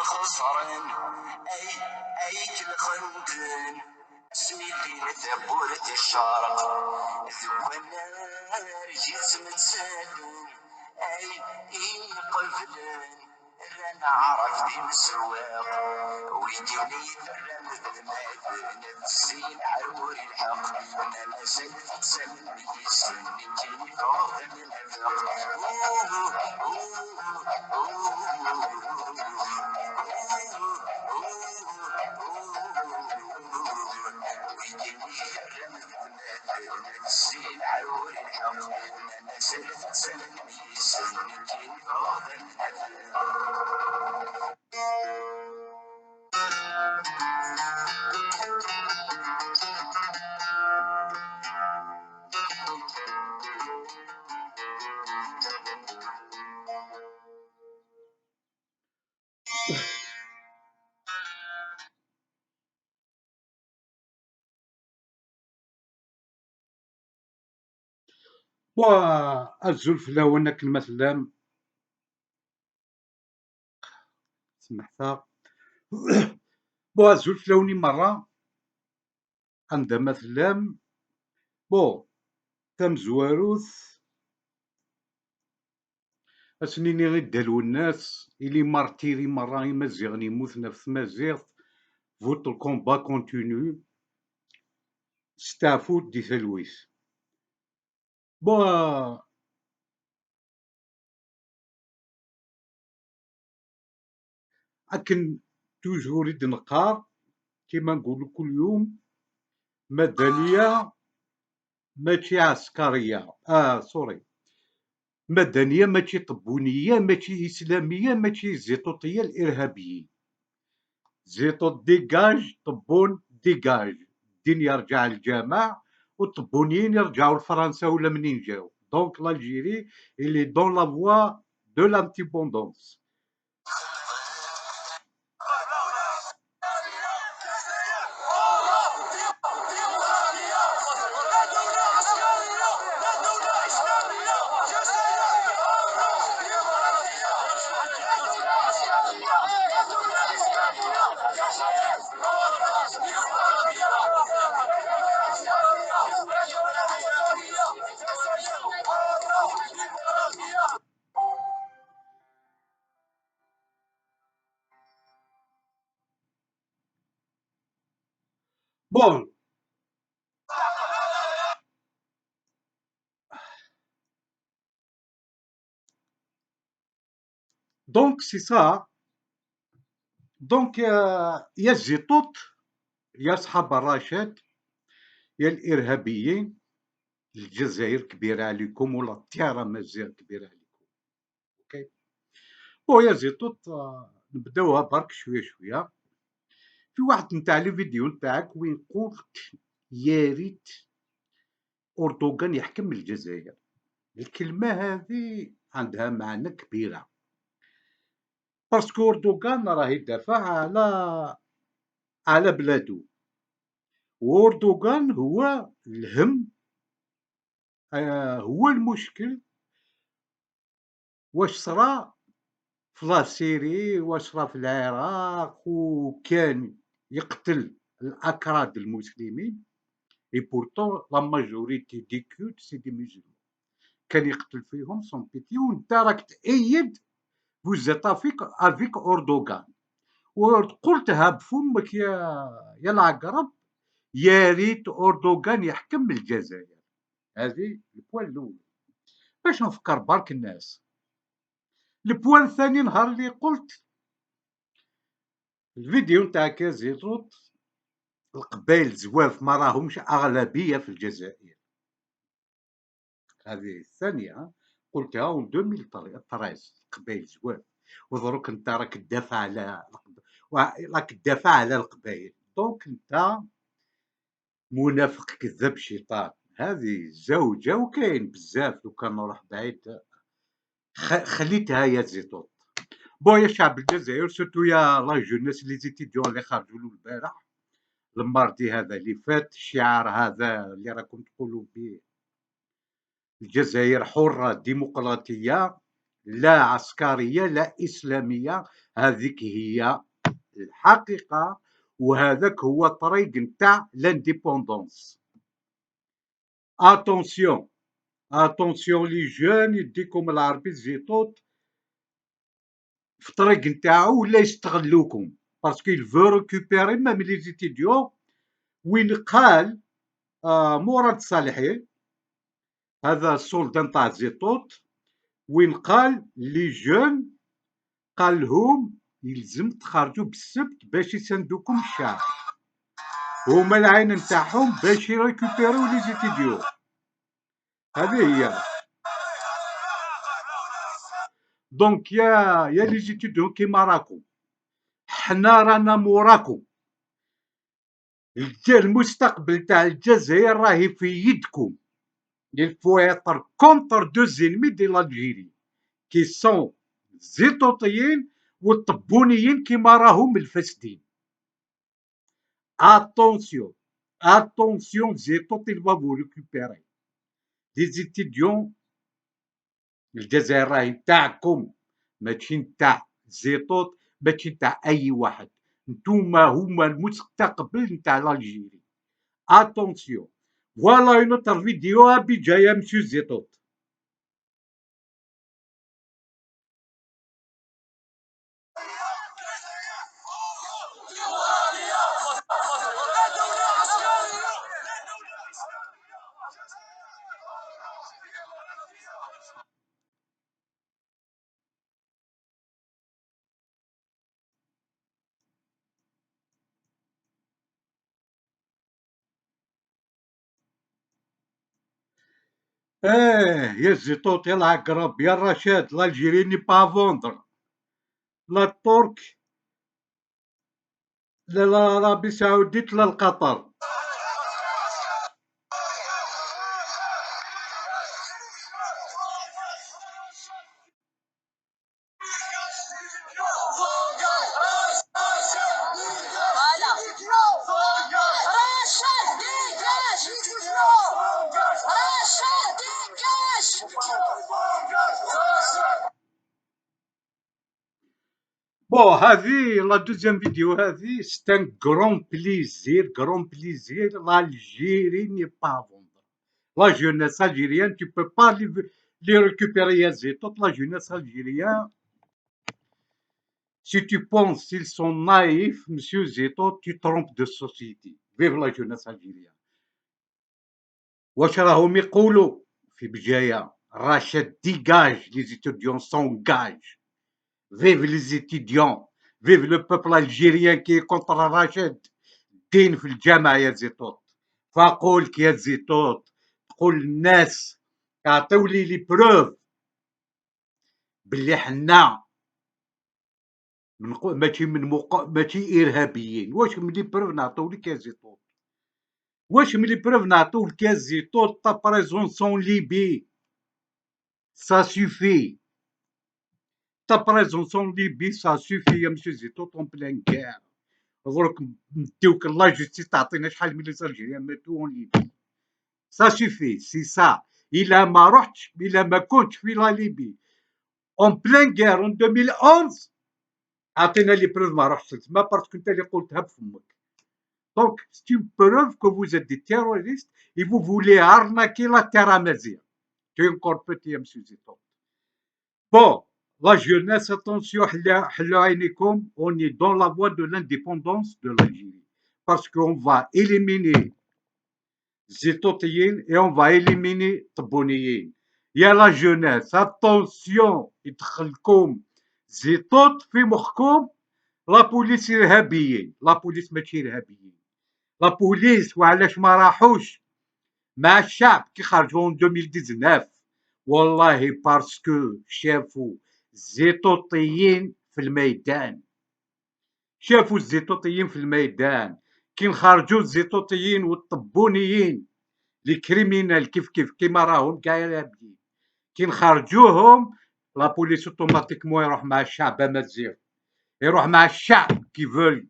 خسران اي كل خندن اسمي اللي ثبورة الشرق ذوق النار جسم تسالن اي قفلن انا عرف دي مسواق ويجيني ثرم ذمات نفسي عرور الحق انا ما زلت تسلم يسن يجيني فوق النفق نفسي العرور الحق انا زلت تسلم يسن يجيني فوق والزلف لون كلمة اللام سمحتها الزلف لوني مرة عندما اللام تم زواروث اسنيني غير دالو الناس إلي مارتيري مرة يمزيغ يموت نفس مزيغ فوتر كومبا كونتينيو ستافوت دي ثلويث أكن توجور يد نقار كيما نقولو كل يوم مدنية ماشي عسكرية سوري مدنية ماشي طبونية ماشي إسلامية ماشي زيطوطية الإرهابيين زيطوط ديجاج طبون ديجاج الدين يرجع للجامع والطبونيين يرجعوا لفرنسا ولا منين جاو دونك l'Algérie il est dans la voie de l'indépendance. Bon, donc c'est ça. دونك يا الزيطوط يا صحاب الرشاد يا الإرهابيين الجزائر كبيرة عليكم ولا الطيارة مازال كبيرة عليكم. اوكي يا زيطوط نبداوها برك شوية شوية. في واحد نتاع لي فيديو نتاعك وين قلت يا ريت أردوغان يحكم الجزائر. الكلمة هذه عندها معنى كبيرة باسكو أردوغان راه يدافع على بلادو وأردوغان هو الهم هو المشكل واش صرا في لاسيري واش صرا في العراق وكان يقتل الأكراد المسلمين اي بورتون لا ماجوريتي دي كورد سي دي مسلمون كان يقتل فيهم سون بيتي وانت راك تأيد فوزيت افيك أردوغان وقلتها بفمك يا العقرب يا ريت أردوغان يحكم الجزائر. هذه البوان الأول باش نفكر برك الناس. البوان الثاني نهار اللي قلت الفيديو نتاعك يا زيطوط القبائل زواف ما راهمش أغلبية في الجزائر. هذه الثانية قلتها اون 2013 القبائل زواف ودروك انت راك تدافع على القبائل دونك انت منافق كذاب شيطان. هذه زوجة وكاين بزاف لو كان نروح بعيد خليتها يا زيطوط. يا شعب الجزائر سورتو يا لا جونيس لي زيتيديون اللي خرجوا له البارح الماردي هذا اللي فات الشعار هذا اللي راكم تقولوا به الجزائر حرة ديمقراطية لا عسكرية لا إسلامية. هذيك هي الحقيقة، وهذاك هو الطريق نتاع لانديبوندونس. اتونسيون اتونسيون لي جون يديكم العربي الزيتوت في الطريق نتاعو ولا يستغلوكم، باسكو il veut récupérer même les étudiants. وين قال مراد صالحي هذا السولدان نتاع الزيتوت، وين قال لي جون قال لهم يلزم تخرجوا بالسبت باش يساندوكم الشعب، هما العين نتاعهم باش يريكوبيريو لي زيتيديو. هذه هي. دونك يا لي زيتيديو كيما راكم، حنا رانا موراكم. المستقبل تاع الجزائر راهي في يدكم. il faut être contre deux ennemis de l'Algérie qui sont الزيتوطيين والطبونيين كيما راهم الفاسدين. attention attention زيتوط il va vous récupérer. les étudiants الجزائر راهي نتاعكم، ماشي نتاع زيتوط، ماشي نتاع اي واحد. نتوما هما المستقبل نتاع الجيري. اتونسيون. فوالا اون اوتر فيديو ابي جايه مسيو زيتوط. يا الزيتوط يا العقرب يا الرشاد، l'Algérie n'est pas à vendre. لا الترك لا العربي السعودية لا القطر. بون هذه لا دوزيام فيديو هذه سي ان كرون بليزير l'Algérie n'est pas à vendre. La jeunesse algérienne, tu peux pas les récupérer يا زيتوط. La jeunesse algérienne, si tu penses qu'ils sont naïfs, monsieur Zétot, tu trompes de société. Vive la jeunesse algérienne. واش راهم يقولوا في بجاية؟ رشاد ديجاج، les étudiants s'engagent. Vive les étudiants, vive le peuple algérien qui est contre رشاد. دين في الجامعة يا زيتوت. فاقولك يا زيتوت تقول للناس اعطيو لي بروف باللي حنا ماشي ارهابيين. واش من لي بروف نعطيو لك يا زيتوت؟ واش من لي بروف نعطيو لك يا زيتوت؟ تا بريزونسون ليبي سا سوفي. تا بريزونسون ليبي سا سوفي يا مسيو زيتوت. اون بلان كاع دروك نديوك لا جوستيس تعطينا شحال من لي الجيريان ماتو اون ليبي. سا سوفي سي سا. الا ما رحتش، الا ما كنتش في لا ليبي اون بلان كير اون 2011 عطينا لي بروف ما رحتش تما باسكو انت اللي قلتها بفمك. Donc, c'est une preuve que vous êtes des terroristes et vous voulez arnaquer la terre amazienne. Tu es encore petit, M. Zito. Bon, la jeunesse, attention, on est dans la voie de l'indépendance de l'Algérie. Parce qu'on va éliminer Zitotiyin et on va éliminer Taboniyin. Il y a la jeunesse, attention, يدخلكم زيتوت في مخكم لا بوليس إرهابيين. لا بوليس ماشي إرهابيين. لا بوليس وعلاش ما راحوش مع الشعب كي خرجوا 2019؟ والله باسكو شافوا الزيتوطيين في الميدان. شافوا الزيتوطيين في الميدان كي نخرجوا الزيتوطيين والطبونيين لي كريمينال كيف كيما راهم كاع إرهابيين، كي نخرجوهم لا بوليس اوتوماتيكمون يروح مع الشعب امازيغ، يروح مع الشعب كي فول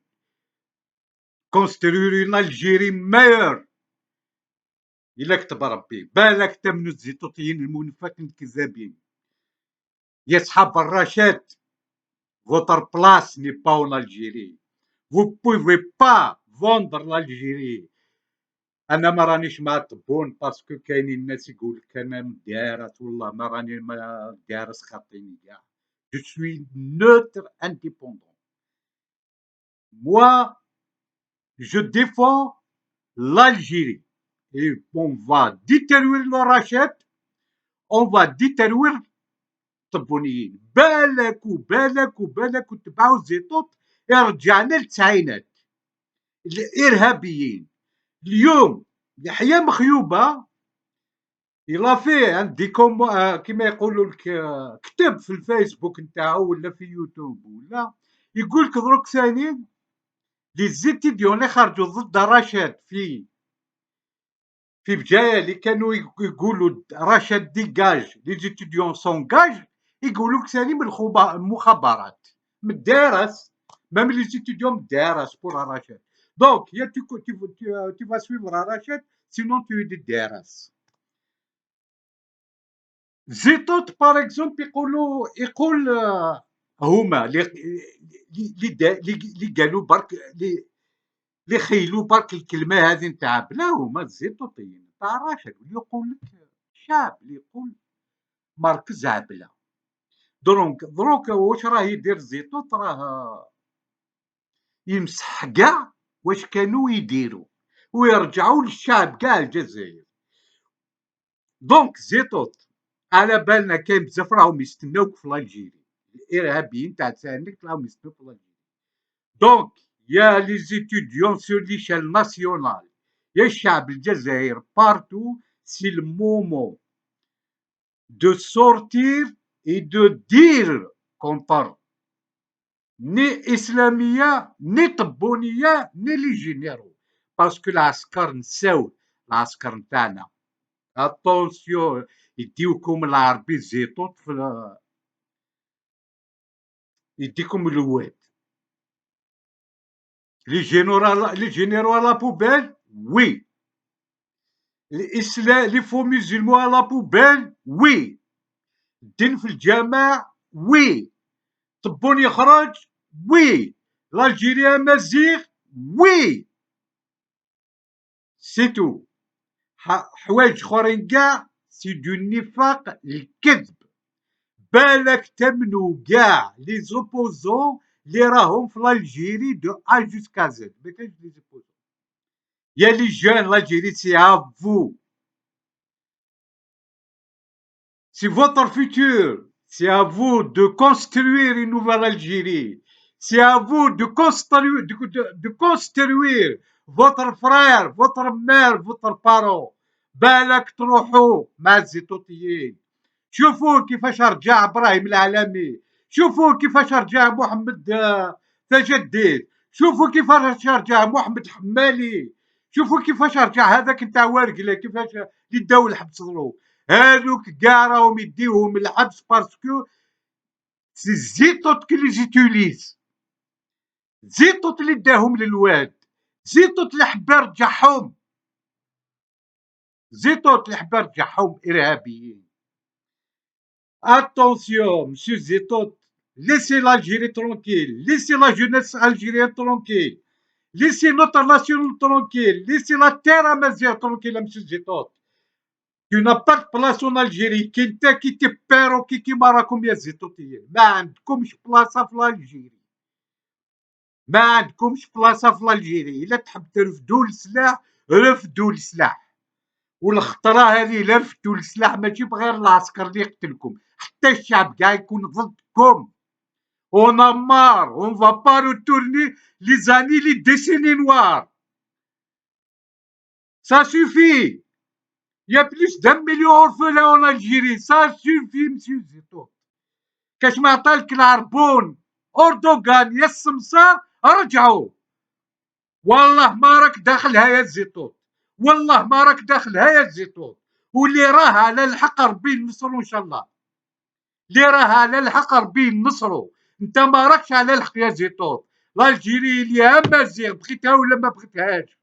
كونستروير اون الجيري مايور. إلا كتب ربي بالك تا من الزيتوطيين المنفكين الكذابين. يصحاب الرشاد. Votre place n'est pas en Algérie. Vous ne pouvez pas vendre l'Algérie. انا ما رانيش مع الطبون باسكو كاينين الناس يقول لك انا مدارس والله ما راني ما دارس خاطيني كاع. جو سوي نوتر انديبوندون. Moi, je défends l'Algérie. Et on va détruire le rachet, on va détruire الطبونيين. بالك وبالك وبالك وتبعوا الزيتوت يرجعنا للتسعينات. الارهابيين اليوم يحيى مخيوبه يلا فيه عندي كيما يقولوا لك كتب في الفيسبوك نتاعو ولا في يوتيوب ولا يقول لك دروك ثاني لي زيتيديون اللي خرجوا ضد رشاد في بجايه اللي كانوا يقولوا رشاد ديجاج لي زيتيديون سونجاج يقولوا لك ثاني من المخابرات مدارس ميم لي زيتيديون مدارس بور رشاد. دونك يا tu vas suivre رشاد sinon tu es دارس. زيتوت باغ اكزومبل يقول هما اللي قالوا برك اللي خيلوا برك الكلمه هذه نتاع بلا هما الزيتوطيين تاع راشد يقول لك شاب اللي يقول مركز عبله. دروك واش راه يدير الزيتوت راه يمسح كاع واش كانوا يديروا ويرجعوا للشعب كاع الجزائر. دونك زيتوت على بالنا كاين بزاف راهم يستناوك في الجيري الارهابيين تاع تسانك راهم يستناوك في الجيري. دونك يا لي زيتيديون سور ليشال ناسيونال يا الشعب الجزائر بارتو سي المومون دو سورتير اي دو دير كونتر ني اسلاميه ني طبونيه ني لي جينيرو باسكو العسكر نساو العسكر نتاعنا. اتونسيون يديوكم العربي الزيتوت في يديكم الواد لي جينيرو لا بوبيل وي الاسلام لي فو ميزيلمون لا بوبيل وي الدين في الجامع وي طبون يخرج وي الجيريا مزيغ وي سيتو. حوايج اخرين كاع سي دو نفاق الكذب. بالك تمنوا كاع لي زوبوزون اللي راهم في الجيري دو ا جوسكا زد ما كاينش لي زوبوزون. يا لي جون الجيري سي ا فو سي فوتر فيتور سي ا فو دو كونستروير une nouvelle Algérie. C'est à vous de construire votre frère, votre mère, votre parent. بالك تروحوا مع الزيتوتيين. شوفوا كيفاش رجع ابراهيم العالمي. شوفوا كيفاش رجع محمد تجديد. شوفوا كيفاش رجع محمد حمالي. شوفوا كيفاش رجع هذاك نتاع وارقله كيفاش اللي داو الحبس ضروب. هذوك كاع راهم يديوهم الحبس باسكو سي الزيتوت كي لي زيتيليز. زيتوت اللي داهم للواد. زيتوت اللي حب يرجعهم. زيتوت اللي حب يرجعهم ارهابيين. Attention, monsieur Zetot, laissez l'Algérie tranquille, laissez la jeunesse algérienne tranquille, laissez notre nation tranquille, laissez la terre amazigh tranquille, monsieur Zetot. Tu n'as pas de place en Algérie, كنت كي تبيرو كيما راكم يا زيتوتيين، ما عندكمش بلاصة في الجيري. ما عندكمش بلاصة في الجيري، إلا تحب ترفدوا السلاح رفدوا السلاح. والخطره هذه الا رفدتوا السلاح ماشي بغير العسكر اللي يقتلكم حتى الشعب كاع يكون ضدكم. اون مار اون فا با روتورني لي زاني لي ديسيني نوار. سا سوفي يا بليس دان مليون اورفلان اون الجيري. سا سوفي مسيو زيتو. كاش ما عطالك العربون اردوغان يا السمسار رجعوا. والله ما راك داخلها يا الزيتوت. والله ما راك داخلها يا الزيتوت. واللي راه على الحق ربي ينصرو ان شاء الله. اللي راه على الحق ربي ينصرو. انت ما راكش على الحق يا زيتوت. الجيري اللي امازيغ بغيتها ولا ما بغيتهاش.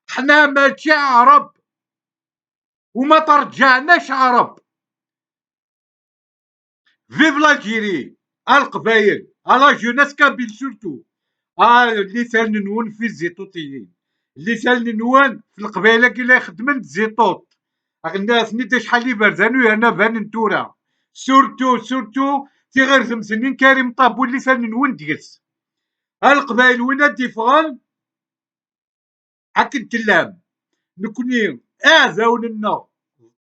حنا ماشي عرب وما ترجعناش عرب. فيف l'Algérie القبايل لا جوناس كابيل سورتو اللسان نون في الزيتوطيين اللسان نون في القبايله كي لا يخدمن الزيتوط الناس نيتا شحال لي بردانو انا بان نتورا سورتو تي غير 5 سنين كريم طابو اللسان نون ديالس القبايل وين ديفغال هاك تلام نكوني اعزاون لنا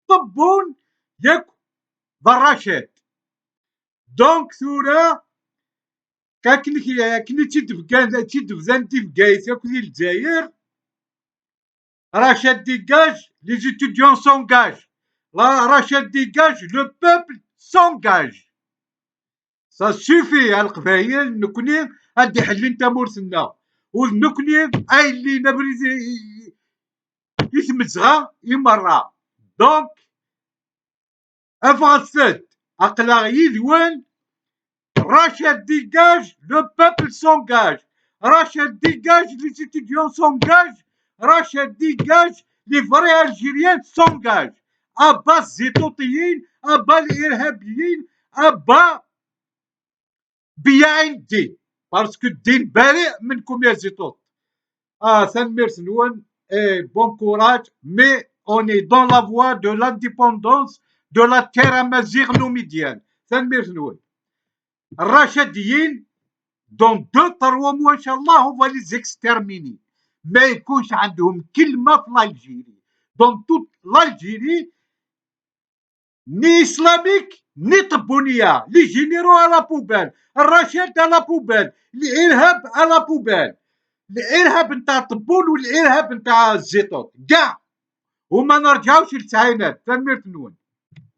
طبون ياك براشات دونك ثورة كني تيدفزان تيفكايس ياك ديال الجزائر راشاد ديجاج لي زيتيديون سونجاج راشاد ديجاج لو بوبل سونجاج سا سوفي القبايل نكوني غادي حلين تامورسنا ونكوني اي اللي نبريز يتمزغا يمرا دونك افغاسات اقلا يدوان Rachel dégage, le peuple s'engage. Rachel dégage, les étudiants s'engagent. Rachel dégage, les vrais Algériens s'engagent. Abba Zetotiyin, Abba l'Irhabiyin, Abba Biyain Din. Parce que Din Bari, منكم يا زيتوت. Saint-Mers Nouan, bon courage, mais on est dans la voie de l'indépendance de la terre amazigh-numidienne. Saint-Mers Nouan. الراشديين دون 2-3 mois ان شاء الله هو لي زيكستيرميني ما يكونش عندهم كلمه في الجيري دون توت الجيري ني اسلاميك ني طبونيه لي جينيرو على بوبال الرشاد على بوبال الارهاب على بوبال الارهاب نتاع طبون والارهاب نتاع الزيتوت كاع وما نرجعوش للتسعينات تنمير تنون